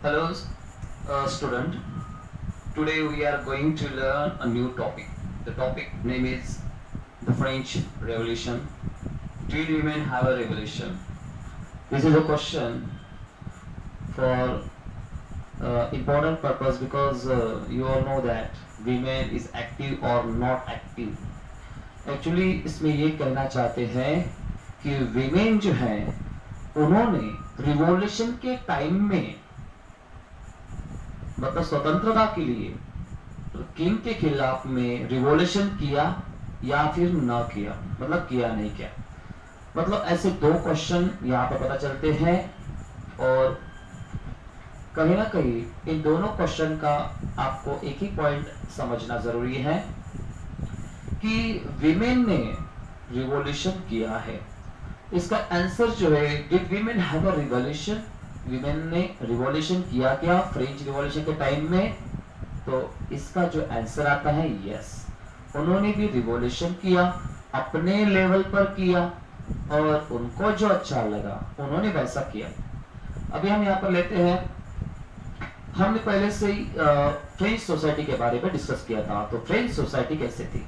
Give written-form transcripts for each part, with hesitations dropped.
Hello, student. Today we are going to learn a new topic. The topic name is the French Revolution. Did women have a revolution? This is a question for important purpose because you all know that women is active or not active. Actually इसमें ये कहना चाहते हैं कि women जो है उन्होंने revolution के टाइम में मतलब स्वतंत्रता के लिए किंग के खिलाफ में रिवॉल्यूशन किया या फिर न किया, मतलब किया नहीं किया। मतलब ऐसे दो क्वेश्चन यहाँ पर पता चलते हैं और कहीं ना कहीं इन दोनों क्वेश्चन का आपको एक ही पॉइंट समझना जरूरी है कि विमेन ने रिवॉल्यूशन किया है। इसका आंसर जो है, did women have a revolution? Women ने रिवॉल्यूशन किया क्या फ्रेंच रिवॉल्यूशन के टाइम में? तो इसका जो आंसर आता है यस, उन्होंने भी रिवॉल्यूशन किया, अपने लेवल पर किया और उनको जो अच्छा लगा उन्होंने वैसा किया। अभी हम यहाँ पर लेते हैं, हमने पहले से ही फ्रेंच सोसाइटी के बारे में डिस्कस किया था। तो फ्रेंच सोसाइटी कैसे थी?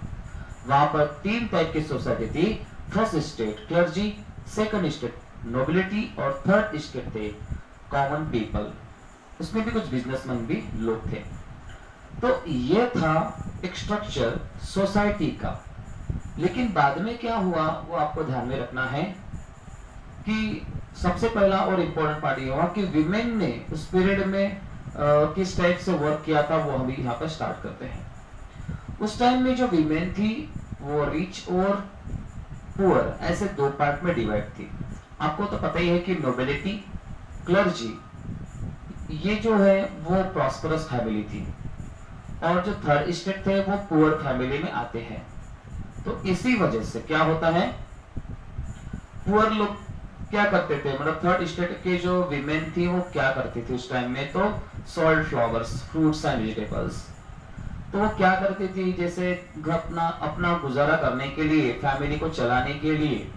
वहां पर तीन टाइप की सोसाइटी थी। First state clergy, second state nobility और थर्ड स्टेट थे कॉमन पीपल। उसमें भी कुछ बिजनेसमैन भी लोग थे। तो ये था एक स्ट्रक्चर सोसाइटी का। लेकिन बाद में क्या हुआ वो आपको ध्यान में रखना है कि सबसे पहला और इम्पोर्टेंट पार्ट ये हुआ कि विमेन ने उस पीरियड में किस टाइप से वर्क किया था वो हम यहाँ पर स्टार्ट करते हैं। उस टाइम में जो विमेन थी वो रिच और पुअर ऐसे दो पार्ट में डिवाइड थी। आपको तो पता ही है कि नोबिलिटी, क्लर्जी, ये जो है वो प्रॉस्परस फैमिली थी और जो थर्ड स्टेट थे वो पुअर फैमिली में आते हैं। तो इसी वजह से क्या होता है, पुअर लोग क्या करते थे, मतलब थर्ड स्टेट के जो विमेन थी वो क्या करती थी उस टाइम में, तो salt flowers, fruits and vegetables. तो वो क्या करती थी, जैसे अपना गुजारा करने के लिए, फैमिली को चलाने के लिए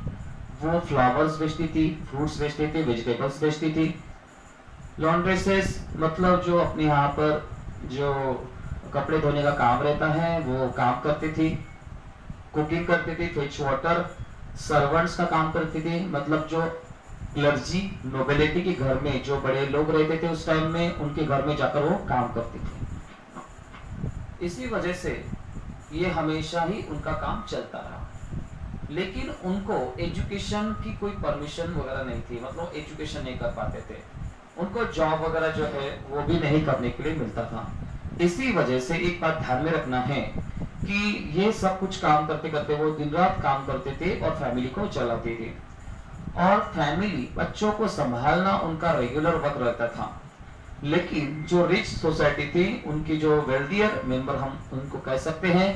वो फ्लावर्स बेचती थी, फ्रूट्स बेचती थी, वेजिटेबल्स बेचती थी। लॉन्ड्रेसेस मतलब जो अपने यहाँ पर जो कपड़े धोने का काम रहता है वो काम करती थी, कुकिंग करती थी, फेच वाटर, सर्वेंट्स का काम करती थी। मतलब जो क्लर्जी नोबिलिटी के घर में जो बड़े लोग रहते थे उस टाइम में, उनके घर में जाकर वो काम करती थी। इसी वजह से ये हमेशा ही उनका काम चलता रहा। लेकिन उनको एजुकेशन की कोई परमिशन वगैरह नहीं थी, मतलब एजुकेशन नहीं कर पाते थे, उनको जॉब वगैरह जो है वो भी नहीं करने के लिए मिलता था। इसी वजह से एक बात ध्यान में रखना है कि ये सब कुछ काम करते करते वो दिन रात काम करते थे और फैमिली को चलाते थे। और फैमिली, बच्चों को संभालना उनका रेगुलर वर्क रहता था। लेकिन जो रिच सोसाइटी थी, उनकी जो वेल्दियर मेंबर हम उनको कह सकते हैं,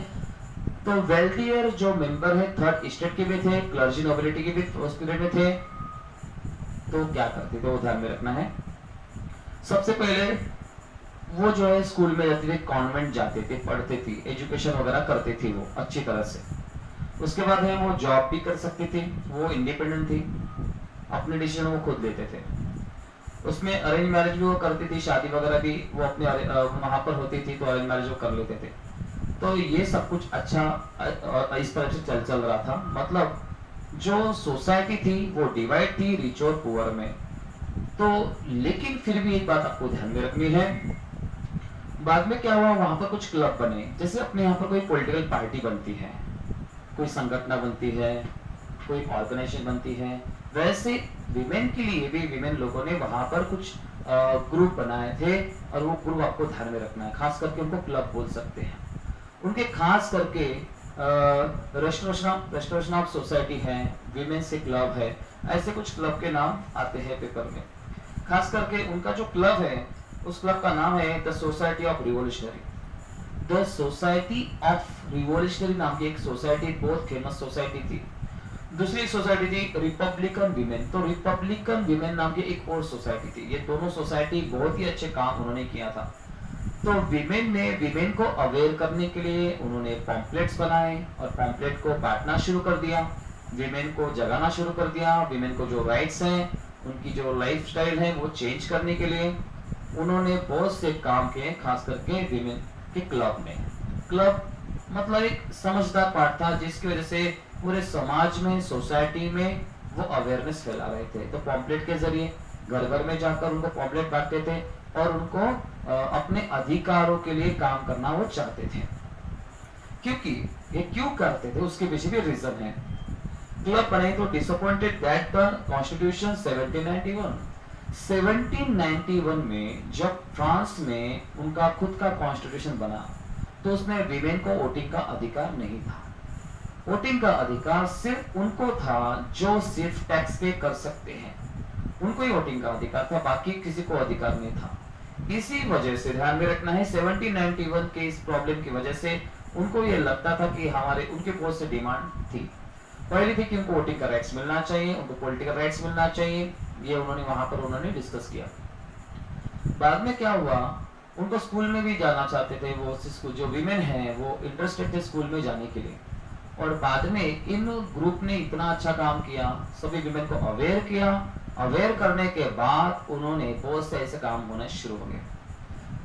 तो वेल्दियर जो मेंबर है थर्ड स्टेट के भी थे, क्लर्जी नोबिलिटी के भी उस पीरियड में थे। तो क्या करते थे वो ध्यान में रखना है। सबसे पहले वो जो है स्कूल में जाते थे, कॉन्वेंट जाते थे, पढ़ते थे, एजुकेशन वगैरह करते थे वो अच्छी तरह से। उसके बाद है वो जॉब भी कर सकती थी, वो इंडिपेंडेंट थी, अपने डिसीजन वो खुद लेते थे। उसमें अरेंज मैरिज भी वो करती थी, शादी वगैरह भी वो अपने वहां पर होती थी, तो अरेंज मैरिज वो कर लेते थे। तो ये सब कुछ अच्छा इस तरह से चल रहा था। मतलब जो सोसाइटी थी वो डिवाइड थी रिच और पुअर में। तो लेकिन फिर भी एक बात आपको ध्यान में रखनी है, बाद में क्या हुआ, वहां पर कुछ क्लब बने। जैसे अपने यहाँ पर कोई पॉलिटिकल पार्टी बनती है, कोई संगठन बनती है, कोई ऑर्गेनाइजेशन बनती है, वैसे विमेन के लिए भी विमेन लोगों ने वहां पर कुछ ग्रुप बनाए थे। और वो ग्रुप आपको ध्यान में रखना है, खास करके उनको क्लब बोल सकते हैं। उनके खास करके रेस्टोरेशन ऑफ सोसाइटी है, विमेन से क्लब है, ऐसे कुछ क्लब के नाम आते हैं पेपर में। खास करके उनका जो क्लब है उस क्लब का नाम है the society of revolutionary. The society of revolutionary नाम की एक सोसाइटी बहुत फेमस सोसाइटी थी। दूसरी सोसाइटी थी रिपब्लिकन विमेन। तो रिपब्लिकन विमेन नाम की एक और सोसाइटी थी। ये दोनों सोसाइटी बहुत ही अच्छे काम उन्होंने किया था। तो विमेन को अवेयर करने के लिए उन्होंने पैम्पलेट्स बनाए और पैम्पलेट को बांटना शुरू कर दिया, विमेन को जगाना शुरू कर दिया, विमेन को जो राइट्स हैं, उनकी जो लाइफस्टाइल है वो चेंज करने के लिए। उन्होंने बहुत से काम किए, खास करके विमेन के क्लब में। क्लब मतलब एक समझदार पार्ट था जिसकी वजह से पूरे समाज में, सोसाइटी में वो अवेयरनेस फैला रहे थे। तो पॉम्पलेट के जरिए घर घर में जाकर उनको पॉम्पलेट बांटते थे और उनको अपने अधिकारों के लिए काम करना वो चाहते थे। क्योंकि ये क्यों करते थे उसके पीछे भी रीजन है। क्लब बने तो डिसअपॉइंटेड दैट द कॉन्स्टिट्यूशन 1791 में जब फ्रांस में उनका खुद का कॉन्स्टिट्यूशन बना तो उसमें विमेन को वोटिंग का अधिकार नहीं था। वोटिंग का अधिकार सिर्फ उनको था जो सिर्फ टैक्स पे कर सकते हैं, उनको ही वोटिंग का अधिकार था, बाकी किसी को अधिकार नहीं था। इसी वजह से ध्यान में रखना है 1791 के इस प्रॉब्लम की वजह से उनको ये लगता था कि हमारे उनके बहुत से डिमांड थी। पहली थी कि उनको वोटिंग का राइट्स मिलना चाहिए, उनको पॉलिटिकल राइट्स मिलना चाहिए, ये उन्होंने डिस्कस किया। बाद में क्या हुआ, उनको स्कूल में भी जाना चाहते थे, वो स्कूल जो विमेन है वो इंटरेस्टेड थे स्कूल में जाने के लिए। और बाद में इन ग्रुप ने इतना अच्छा काम किया, सभी विमेन को अवेयर किया। अवेयर करने के बाद उन्होंने बहुत से ऐसे काम होने शुरू हो गए।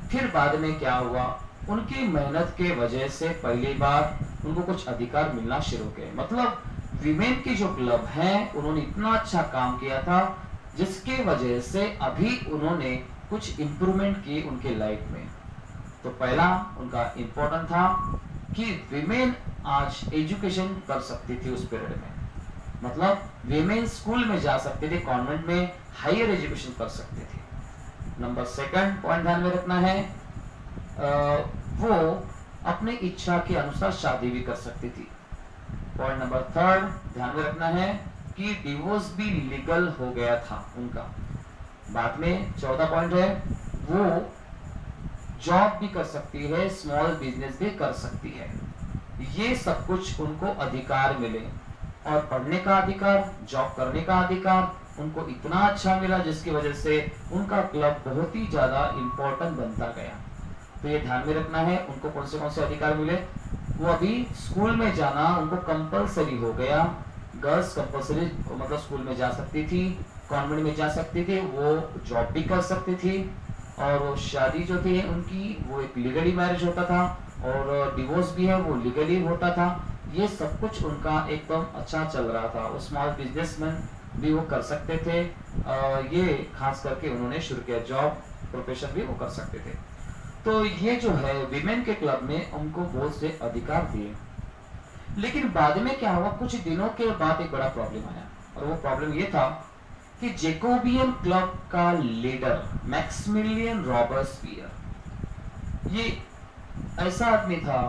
फिर बाद में क्या हुआ, उनकी मेहनत के वजह से पहली बार उनको कुछ अधिकार मिलना शुरू हो गए। मतलब विमेन की जो क्लब है उन्होंने इतना अच्छा काम किया था जिसके वजह से अभी उन्होंने कुछ इंप्रूवमेंट की उनके लाइफ में। तो पहला उनका इंपॉर्टेंट था कि विमेन आज एजुकेशन कर सकती थी उस पीरियड में, मतलब विमेन स्कूल में जा सकते थे, कॉन्वेंट में हायर एजुकेशन कर सकते थे। नंबर सेकंड पॉइंट ध्यान में रखना है, वो अपने इच्छा के अनुसार शादी भी कर सकती थी। पॉइंट नंबर थर्ड ध्यान में रखना है कि डिवोर्स भी लीगल हो गया था उनका। बाद में 14 पॉइंट है, वो जॉब भी कर सकती है, स्मॉल बिजनेस भी कर सकती है। ये सब कुछ उनको अधिकार मिले और पढ़ने का अधिकार, जॉब करने का अधिकार उनको इतना अच्छा मिला जिसकी वजह से उनका क्लब बहुत ही ज्यादा इंपॉर्टेंट बनता गया। तो ये ध्यान में रखना है उनको कौन से अधिकार मिले। वो अभी स्कूल में जाना उनको कंपलसरी हो गया। गर्ल्स कंपलसरी मतलब स्कूल में जा सकती थी, कॉन्वेंट में जा सकती थी, वो जॉब भी कर सकती थी और वो शादी जो थी उनकी वो एक लीगली मैरिज होता था और डिवोर्स भी है वो लीगली होता था। ये सब कुछ उनका एकदम अच्छा चल रहा था। वो स्मॉल बिजनेसमैन भी वो कर सकते थे। ये खास करके उन्होंने शुरू किया, जॉब प्रोफेशन भी वो कर सकते थे। तो ये जो है विमेन के क्लब में उनको बहुत से अधिकार दिए। लेकिन बाद में क्या हुआ, कुछ दिनों के बाद एक बड़ा प्रॉब्लम आया और वो प्रॉब्लम ये था कि जैकोबियन क्लब का लीडर मैक्सिमिलियन रॉबर्सपियर, ये ऐसा आदमी था,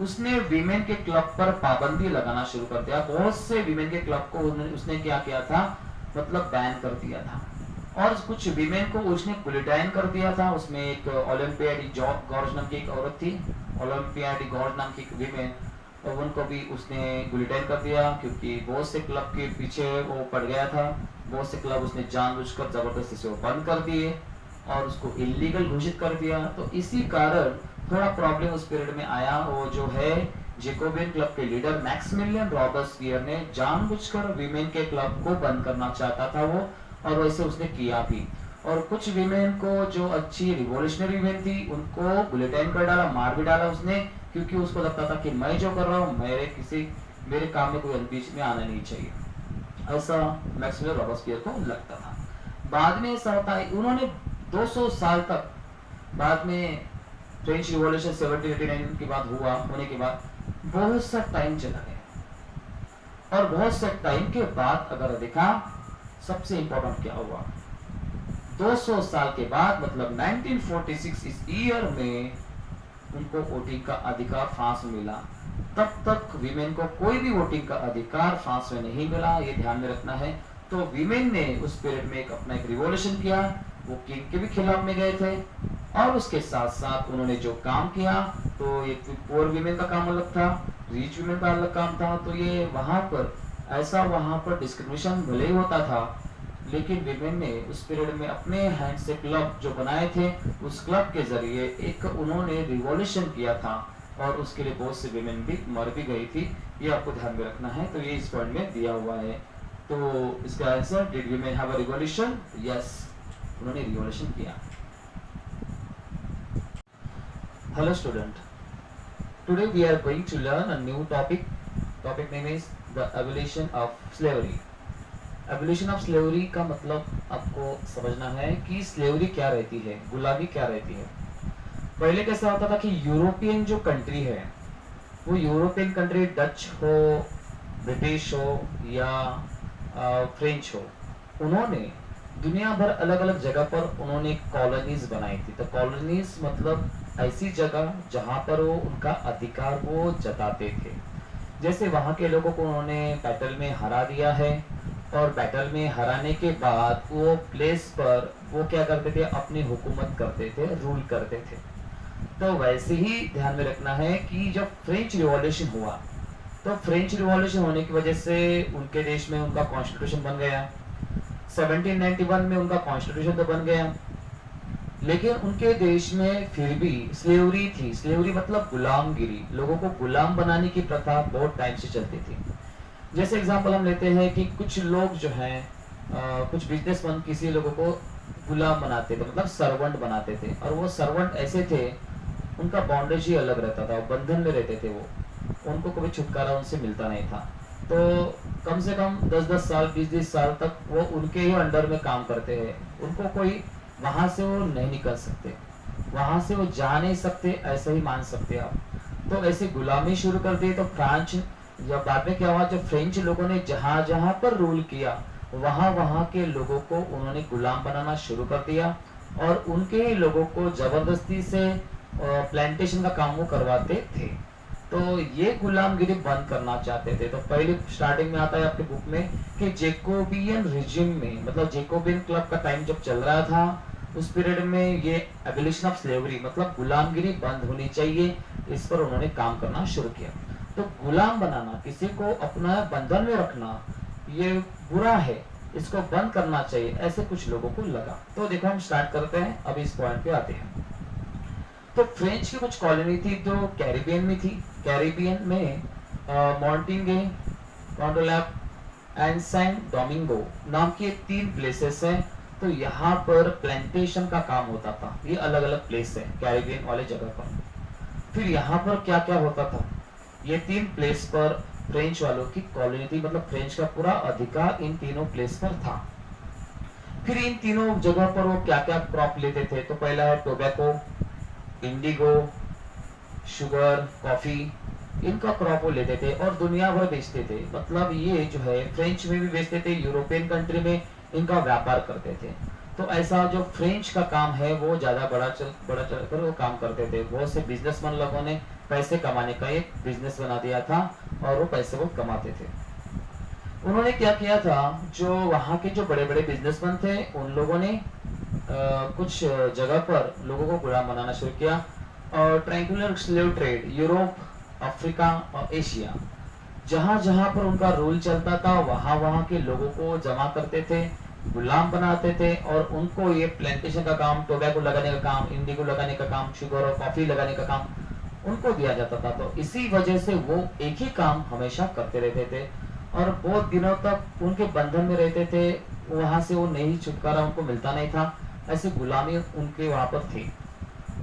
उसने विमेन के क्लब पर पाबंदी लगाना शुरू कर दिया। बहुत से विमेन के क्लब को उसने क्या किया था, मतलब बैन कर दिया था। और कुछ विमेन को उसने बुलेटिन कर दिया था। उसमें एक ओलंपियाडी गॉर्ज नाम की एक औरत थी, ओलंपियाडी गॉर्ज नाम की विमेन, और उनको भी उसने बुलेटिन कर दिया क्योंकि बहुत से क्लब के पीछे वो पड़ गया था। बहुत से क्लब उसने जानबूझकर जबरदस्ती से वो बंद कर दिए और उसको इलीगल घोषित कर दिया। तो इसी कारण थोड़ा प्रॉब्लम उस पीरियड में आया। वो जो है जैकोबियन क्लब के लीडर मैक्सिमिलियन रॉबर्सपियर ने जानबूझकर विमेन के क्लब को बंद करना चाहता था वो, और वैसे उसने किया भी। और कुछ विमेन को जो अच्छी रिवॉल्यूशनरी विमेन थी उनको बुलेटिन कर डाला, मार भी डाला उसने, क्योंकि उसको लगता था कि मैं जो कर रहा हूँ मेरे काम में कोई बीच में आना नहीं चाहिए, ऐसा मैक्सिमिलियन रॉबर्सपियर को लगता था। बाद में ऐसा होता है, उन्होंने 200 साल तक, बाद में फ्रेंच रिवॉल्यूशन 1789 के बाद होने के बाद बहुत सा टाइम चला गया। और बहुत से टाइम के बाद अगर देखा, सबसे इंपॉर्टेंट क्या हुआ, 200 साल के बाद मतलब 1946 इस ईयर में उनको वोटिंग का अधिकार फ्रांस में मिला। तब तक विमेन को कोई भी वोटिंग का अधिकार फ्रांस में नहीं मिला, ये ध्यान में रखना है। तो विमेन ने उस पीरियड में अपना एक रिवॉल्यूशन किया, वो किंग के भी खिलाफ में गए थे और उसके साथ साथ उन्होंने जो काम किया, तो ये पुअर विमेन का काम अलग था, रिच विमेन का अलग काम था। तो ये वहां पर डिस्क्रिमिनेशन भले ही होता था, लेकिन विमेन ने उस पीरियड में अपने हैंड से क्लब जो बनाए थे, उस क्लब के जरिए एक उन्होंने रिवॉल्यूशन किया था और उसके लिए बहुत से विमेन भी मर भी गई थी। ये आपको ध्यान में रखना है। तो ये इस पॉइंट में दिया हुआ है। तो इसका answer, did women have a revolution? Yes, उन्होंने रिवॉल्यूशन किया। Hello student. Today we are going to learn a new topic. Topic name is the abolition of slavery. Abolition of slavery का मतलब आपको समझना है कि स्लेवरी क्या रहती है, गुलामी क्या रहती है। पहले कैसा होता था कि यूरोपियन जो कंट्री है, वो यूरोपियन कंट्री डच हो, ब्रिटिश हो या फ्रेंच हो, उन्होंने दुनिया भर अलग अलग जगह पर उन्होंने कॉलोनीज बनाई थी। तो कॉलोनीज मतलब ऐसी जगह जहाँ पर वो उनका अधिकार वो जताते थे। जैसे वहाँ के लोगों को उन्होंने बैटल में हरा दिया है और बैटल में हराने के बाद वो प्लेस पर वो क्या करते थे, अपनी हुकूमत करते थे, रूल करते थे। तो वैसे ही ध्यान में रखना है कि जब फ्रेंच रिवॉल्यूशन हुआ, तो फ्रेंच रिवॉल्यूशन होने की वजह से उनके देश में उनका कॉन्स्टिट्यूशन बन गया। 1791 में उनका कॉन्स्टिट्यूशन तो बन गया, लेकिन उनके देश में फिर भी स्लेवरी थी। स्लेवरी मतलब गुलामगिरी, लोगों को गुलाम बनाने की प्रथा बहुत टाइम से चलती थी। जैसे एग्जांपल हम लेते हैं कि कुछ लोग जो हैं, कुछ बिजनेसमैन किसी लोगों को गुलाम बनाते थे, मतलब सर्वेंट बनाते थे। और वो सर्वेंट ऐसे थे, उनका बाउंडेज ही अलग रहता था, बंधन में रहते थे, वो उनको कभी छुटकारा उनसे मिलता नहीं था। तो कम से कम 10-10 साल 20-20 साल तक वो उनके ही अंडर में काम करते हैं। उनको कोई वहां से वो नहीं निकल सकते, वहां से वो जा नहीं सकते, ऐसे ही मान सकते आप। तो ऐसे गुलामी शुरू कर दी। तो फ्रांच जब बाद में क्या हुआ, जब फ्रेंच लोगों ने जहां जहां पर रूल किया, वहां वहां के लोगों को उन्होंने गुलाम बनाना शुरू कर दिया और उनके ही लोगों को जबरदस्ती से प्लांटेशन का काम वो करवाते थे। तो ये गुलामगिरी बंद करना चाहते थे। तो पहले स्टार्टिंग में आता है आपके बुक में कि जेकोबियन रिजिम में, मतलब जेकोबियन क्लब का टाइम जब चल रहा था, उस पीरियड में ये एबोलिशन ऑफ स्लेवरी मतलब गुलामगिरी बंद होनी चाहिए, इस पर उन्होंने काम करना शुरू किया। तो गुलाम बनाना, किसी को अपना बंधन में रखना, ये बुरा है, इसको बंद करना चाहिए, ऐसे कुछ लोगों को लगा। तो देखो हम स्टार्ट करते हैं, अभी इस पॉइंट पे आते हैं। तो फ्रेंच की कुछ कॉलोनी थी जो कैरिबियन में थी। कैरिबियन में मॉन्टिंगे, कॉन्डोलैप एंड सैन डोमिंगो नाम की 3 प्लेसेस हैं। तो यहाँ पर प्लांटेशन का काम होता था। ये अलग अलग प्लेस है कैरिबियन वाले जगह पर। फिर यहाँ पर क्या क्या होता था, ये 3 प्लेस पर फ्रेंच वालों की कॉलोनी थी, मतलब फ्रेंच का पूरा अधिकार इन तीनों प्लेस पर था। फिर इन तीनों जगह पर वो क्या क्या क्रॉप लेते थे, तो पहला है टोबैको, इंडिगो, शुगर, कॉफी, इनका क्रॉप वो लेते थे और दुनिया भर बेचते थे। मतलब ये जो है फ्रेंच में भी बेचते थे, यूरोपियन कंट्री में इनका व्यापार करते थे। तो ऐसा जो फ्रेंच का काम है वो ज्यादा बड़ा चल कर वो काम करते थे। बहुत से बिजनेसमैन लोगों ने पैसे कमाने का एक बिजनेस बना दिया था और वो पैसे वो कमाते थे। उन्होंने क्या किया था, जो वहाँ के जो बड़े बड़े बिजनेसमैन थे, उन लोगों ने कुछ जगह पर लोगों को गुलाम बनाना शुरू किया। और triangular slave trade, Europe, Africa और एशिया, जहां जहां पर उनका रूल चलता था, वहां वहां के लोगों को जमा करते थे, गुलाम बनाते थे और उनको ये प्लांटेशन का काम, टोबैको लगाने का काम, इंडिगो लगाने का काम, शुगर और कॉफी लगाने का काम उनको दिया जाता था। तो इसी वजह से वो एक ही काम हमेशा करते रहते थे और बहुत दिनों तक उनके बंधन में रहते थे, वहां से वो नहीं छुटकारा उनको मिलता नहीं था। ऐसी गुलामी उनके वहां पर थी।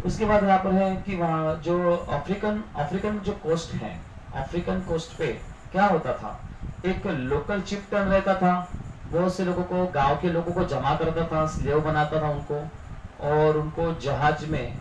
उसके बाद यहाँ पर है कि वहाँ जो अफ्रीकन जो कोस्ट है, अफ्रीकन कोस्ट पे क्या होता था, एक लोकल चिफ्टन रहता था, बहुत से लोगों को, गांव के लोगों को जमा करता था, स्लेव बनाता था उनको और उनको जहाज में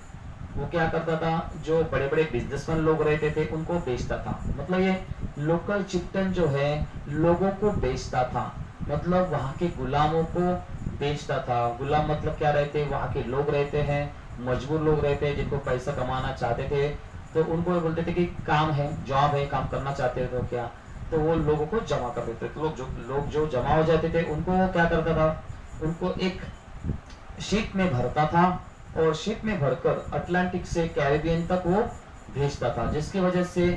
वो क्या करता था, जो बड़े बड़े बिजनेसमैन लोग रहते थे उनको बेचता था। मतलब ये लोकल चिफ्टन जो है लोगों को बेचता था, मतलब वहाँ के गुलामों को बेचता था। गुलाम मतलब क्या रहते, वहाँ के लोग रहते हैं, मजबूर लोग रहते हैं जिनको पैसा कमाना चाहते थे, तो उनको बोलते थे कि काम है, जॉब है, काम करना चाहते हो तो क्या, तो वो लोगों को जमा कर देते थे। तो लोग जो जमा हो जाते थे उनको क्या करता था, उनको एक शिप में भरता था और शिप में भरकर अटलांटिक से कैरिबियन तक वो भेजता था, जिसकी वजह से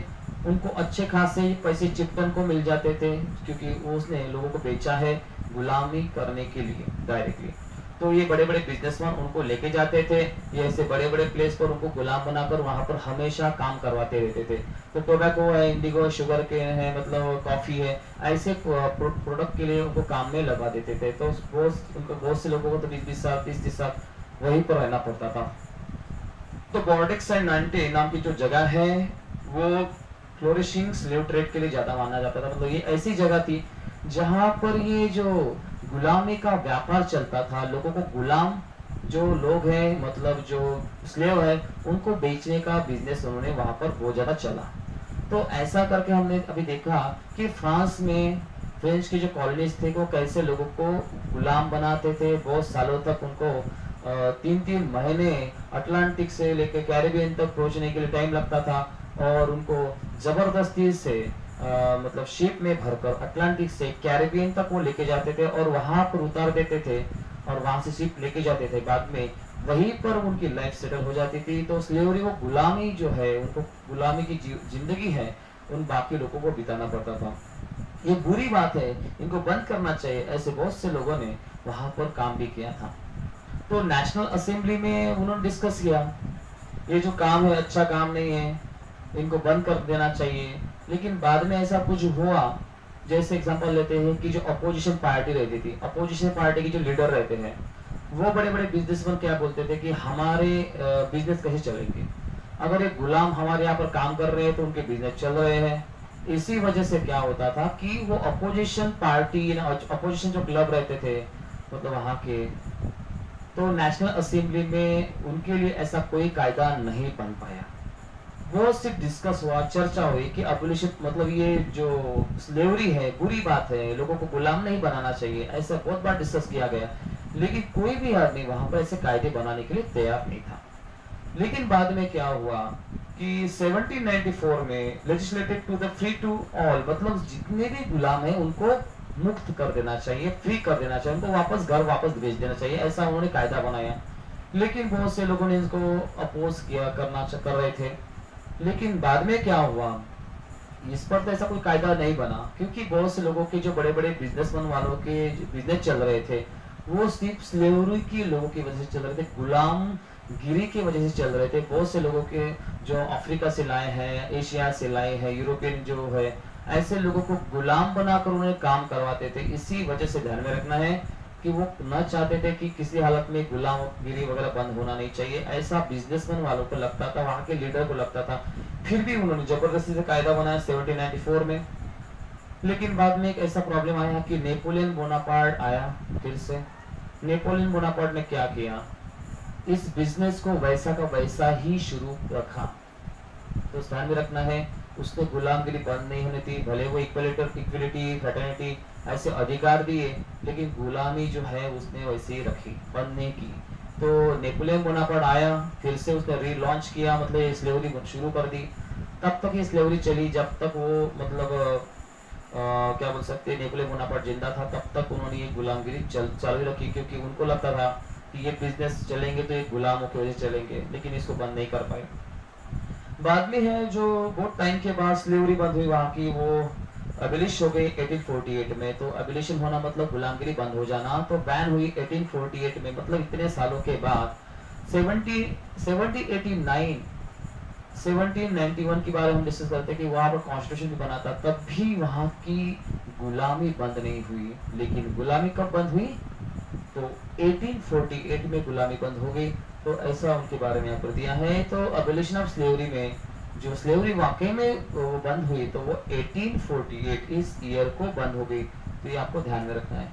उनको अच्छे खासे पैसे चिप्टन को मिल जाते थे, क्योंकि उसने लोगों को बेचा है गुलामी करने के लिए डायरेक्टली। तो ये बड़े बड़े बिजनेसमैन उनको लेके जाते थे, ये ऐसे बड़े बड़े प्लेस पर उनको गुलाम बनाकर वहां पर हमेशा काम करवाते रहते थे। तो टोबैको है, इंडिगो, शुगर के है, मतलब कॉफी है, ऐसे प्रोडक्ट के लिए उनको काम में लगा देते थे। तो बहुत से लोगों को तो 20-20 साल 30-30 साल वहीं पर रहना पड़ता था। तो बॉर्डिक्स एंड नाइंटी नाम की जो जगह है वो फ्लोरिशिंग स्लेव ट्रेड के लिए ज्यादा माना जाता था। मतलब ये ऐसी जगह थी जहां पर ये जो गुलामी का व्यापार चलता था, लोगों को गुलाम जो लोग हैं, मतलब जो स्लेव है, उनको बेचने का बिजनेस उन्होंने वहां पर बहुत ज्यादा चला। तो ऐसा करके हमने अभी देखा कि फ्रांस में फ्रेंच के जो कॉलोनीज थे वो कैसे लोगों को गुलाम बनाते थे। बहुत सालों तक उनको 3-3 महीने अटलांटिक से लेकर कैरिबियन तक पहुंचने के लिए टाइम लगता था, और उनको जबरदस्ती से मतलब शिप में भरकर अटलांटिक से कैरिबियन तक वो लेके जाते थे और वहां पर उतार देते थे, और वहां से शिप लेके जाते थे। बाद में वहीं पर उनकी लाइफ सेटल हो जाती थी। तो स्लेवरी वो गुलामी जो है, उनको गुलामी की जिंदगी है, उन बाकी लोगों को बिताना पड़ता था। ये बुरी बात है, इनको बंद करना चाहिए। ऐसे बहुत से लोगों ने वहां पर काम भी किया था। तो नेशनल असेंबली में उन्होंने डिस्कस किया, ये जो काम है अच्छा काम नहीं है, इनको बंद कर देना चाहिए। लेकिन बाद में ऐसा कुछ हुआ, जैसे एग्जांपल लेते हैं कि जो अपोजिशन पार्टी रहती थी, अपोजिशन पार्टी के जो लीडर रहते हैं, वो बड़े बड़े बिजनेसमैन क्या बोलते थे कि हमारे बिजनेस कैसे चलेंगे, अगर एक गुलाम हमारे यहाँ पर काम कर रहे हैं तो उनके बिजनेस चल रहे हैं। इसी वजह से क्या होता था कि वो अपोजिशन पार्टी, अपोजिशन जो क्लब रहते थे, मतलब वहां के, तो नेशनल असेंबली में उनके लिए ऐसा कोई कायदा नहीं बन पाया। वो सिर्फ डिस्कस हुआ, चर्चा हुई कि अबोलिशन, मतलब ये जो स्लेवरी है बुरी बात है, लोगों को गुलाम नहीं बनाना चाहिए, ऐसा बहुत बार डिस्कस किया गया। लेकिन कोई भी आदमी वहां पर ऐसे कायदे बनाने के लिए तैयार नहीं था। लेकिन बाद में क्या हुआ कि 1794 में legislated to the free to all, मतलब जितने भी गुलाम है उनको मुक्त कर देना चाहिए, फ्री कर देना चाहिए, उनको वापस घर वापस भेज देना चाहिए, ऐसा उन्होंने कायदा बनाया। लेकिन बहुत से लोगों ने इसको अपोज किया, कर रहे थे। लेकिन बाद में क्या हुआ, इस पर तो ऐसा कोई कायदा नहीं बना, क्योंकि बहुत से लोगों के जो बड़े बड़े बिजनेसमैन वालों के बिजनेस चल रहे थे, वो सिर्फ स्लेवरी की लोगों की वजह से चल रहे थे, गुलाम गिरी की वजह से चल रहे थे। बहुत से लोगों के जो अफ्रीका से लाए हैं, एशिया से लाए हैं, यूरोपियन जो है, ऐसे लोगों को गुलाम बनाकर उन्हें काम करवाते थे। इसी वजह से ध्यान में रखना है कि वो न चाहते थे कि किसी हालत में गुलामगिरी वगैरह बंद होना नहीं चाहिए, ऐसा बिजनेसमैन वालों को लगता था, वहां के लीडर को लगता था। फिर भी उन्होंने जबरदस्ती से कायदा बनाया 1794 में। लेकिन बाद में एक ऐसा प्रॉब्लम आया कि नेपोलियन बोनापार्ट आया फिर से। नेपोलियन बोनापार्ट ने क्या किया, इस बिजनेस को वैसा का वैसा ही शुरू रखा। तो ध्यान में रखना है, उसने गुलामगिरी बंद नहीं होनी थी, भले वो इक्वलिटी, फ्रेटर्निटी ऐसे अधिकार दिए, लेकिन गुलामी जो है उसने वैसे ही रखी, बंद नहीं की। तो नेपोलियन बोनापार्ट आया, फिर से उसने रीलॉन्च किया, मतलब स्लेवरी शुरू कर दी। तब तक ये स्लेवरी चली जब तक वो, मतलब क्या बोल सकते हैं, नेपोलियन बोनापार्ट जिंदा था, तब तक उन्होंने ये गुलामगिरी चालू रखी, क्योंकि उनको लगता था कि ये बिजनेस चलेंगे तो ये गुलामों की वजह से चलेंगे, लेकिन इसको बंद नहीं कर पाए। बाद में है जो बहुत टाइम के बाद स्लेवरी बंद हुई वहां की, वो अबिलिश हो गई 1848 में। तो अबिलिशन होना मतलब गुलामगिरी बंद हो जाना, तो बैन हुई 1848 में, मतलब इतने सालों के बाद। 1791 के बारे में हम डिस्कस करते हैं कि वहां पर कॉन्स्टिट्यूशन भी बना था, तब भी वहां की गुलामी बंद नहीं हुई। लेकिन गुलामी कब बंद हुई, तो 1848 में गुलामी बंद हो गई। तो ऐसा उनके बारे में यहाँ पर दिया है। तो अबोलिशन ऑफ स्लेवरी में जो स्लेवरी वाकई में वो बंद हुई, तो वो 1848 इस ईयर को बंद हो गई। तो ये आपको ध्यान में रखना है।